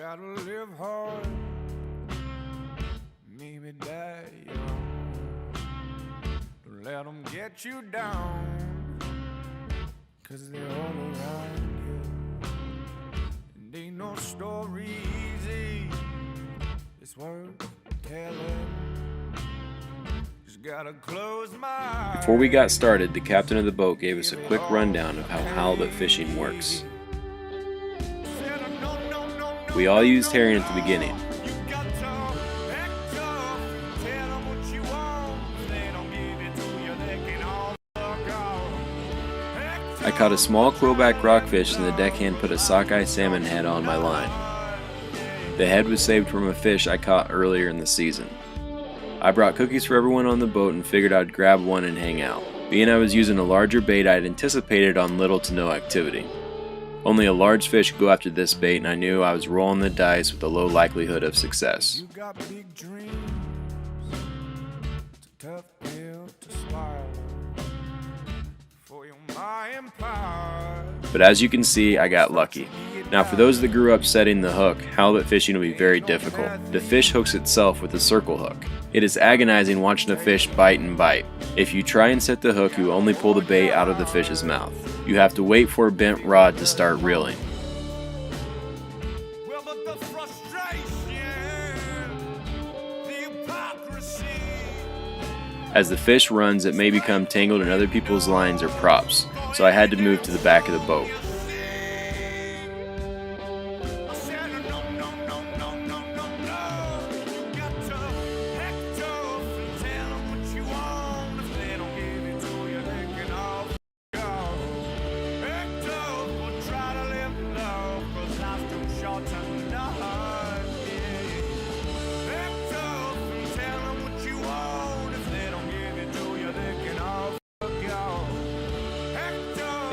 gotta live hard, maybe die young. Don't let them get you down, 'cause they're all around you. And ain't no story easy, it's worth telling. Just gotta close my eyes. Before we got started, the captain of the boat gave us a quick rundown of how halibut fishing works. We all used herring at the beginning. I caught a small quillback rockfish and the deckhand put a sockeye salmon head on my line. The head was saved from a fish I caught earlier in the season. I brought cookies for everyone on the boat and figured I'd grab one and hang out. Being I was using a larger bait, I'd anticipated on little to no activity. Only a large fish could go after this bait, and I knew I was rolling the dice with a low likelihood of success. You got big dreams, it's a tough pill to swallow for your mind power. But as you can see, I got lucky. Now for those that grew up setting the hook, halibut fishing will be very difficult. The fish hooks itself with a circle hook. It is agonizing watching a fish bite and bite. If you try and set the hook, you only pull the bait out of the fish's mouth. You have to wait for a bent rod to start reeling. As the fish runs, it may become tangled in other people's lines or props, so I had to move to the back of the boat.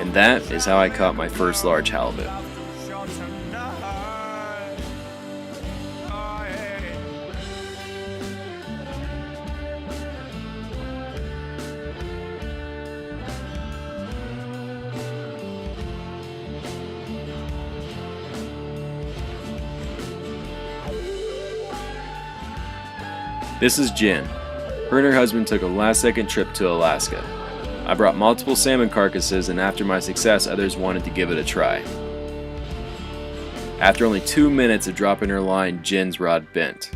And that is how I caught my first large halibut. This is Jen. Her and her husband took a last-second trip to Alaska. I brought multiple salmon carcasses, and after my success, others wanted to give it a try. After only 2 minutes of dropping her line, Jen's rod bent.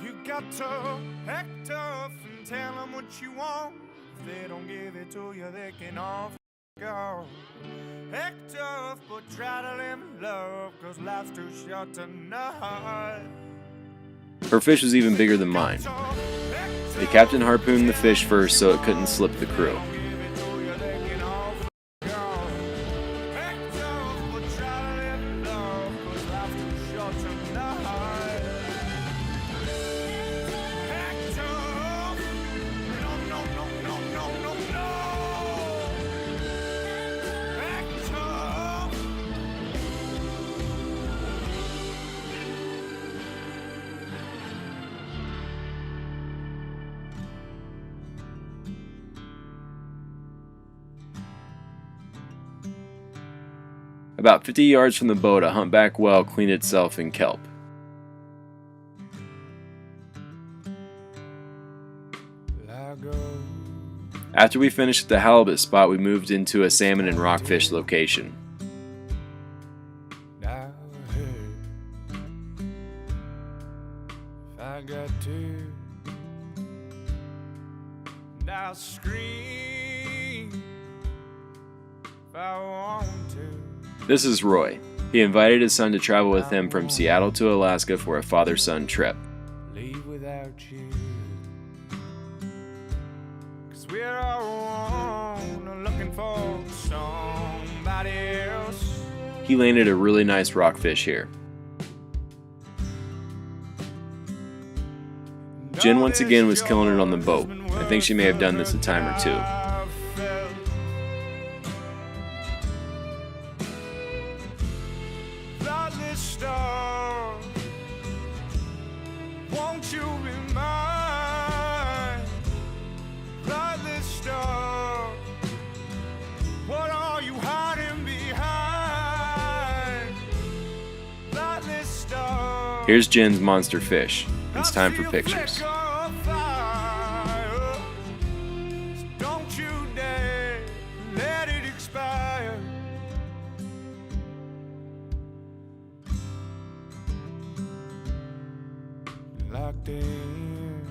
You got to act tough and tell them what you want. If they don't give it to you, they can all go. Act tough, but try to live in love, 'cause life's too short tonight. Her fish was even bigger than mine. The captain harpooned the fish first so it couldn't slip the crew. About 50 yards from the boat, a humpback whale cleaned itself in kelp. After we finished at the halibut spot, we moved into a salmon and rockfish location. I'll scream if I want to. This is Roy. He invited his son to travel with him from Seattle to Alaska for a father-son trip. Leave without you, 'cause we're all alone, looking for somebody else. He landed a really nice rockfish here. Jen once again was killing it on the boat. I think she may have done this a time or two. Won't you be mine? Brightly star, what are you hiding behind? Here's Jen's monster fish. It's time for pictures. Don't you dare let it expire. Locked in,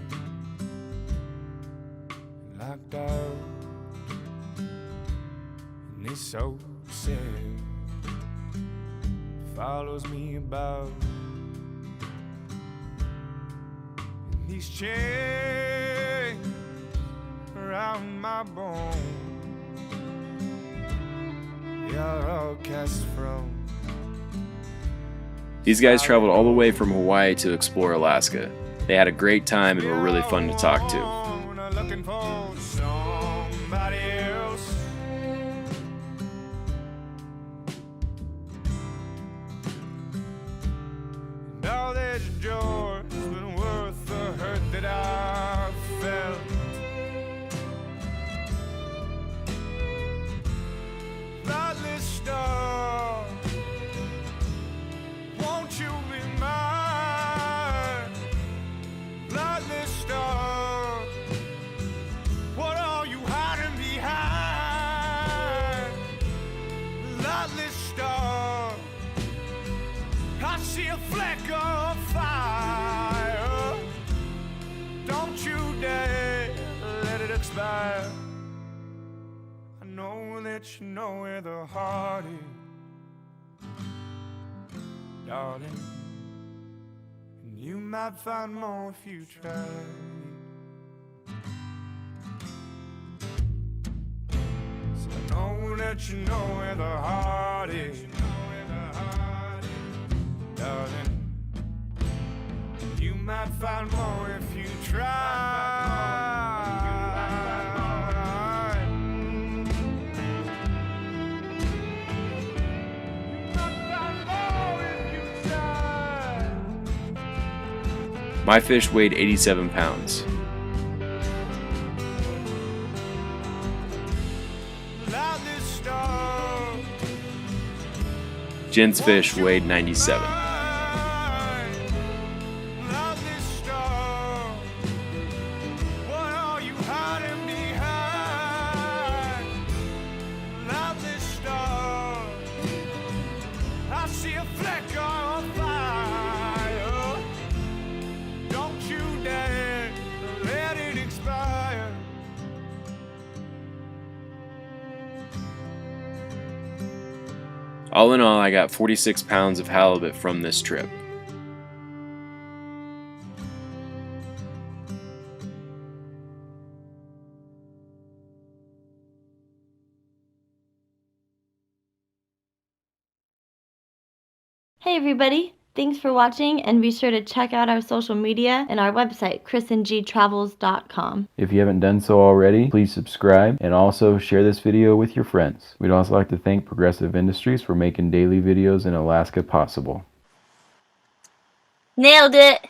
locked out, and it's so sad. Follows me about. And these chains around my bones, they are all cast from. These guys traveled all the way from Hawaii to explore Alaska. They had a great time and were really fun to talk to. Looking for somebody else. And all this joy has been worth the hurt that I felt. Lightless star, won't you be mine? Lightless star, what are you hiding behind? Lightless star, I see a fleck of fire. Don't you dare let it expire. I know that you know where the heart is, darling. And you might find more if you try. So I know that you know where the heart is, darling. And you might find more if you try. My fish weighed 87 pounds. Jen's fish weighed 97. I see a fleck of fire. Don't you dare let it expire. All in all, I got 46 pounds of halibut from this trip. Hey everybody, thanks for watching, and be sure to check out our social media and our website, chrisandgtravels.com. If you haven't done so already, please subscribe and also share this video with your friends. We'd also like to thank Progressive Industries for making daily videos in Alaska possible. Nailed it!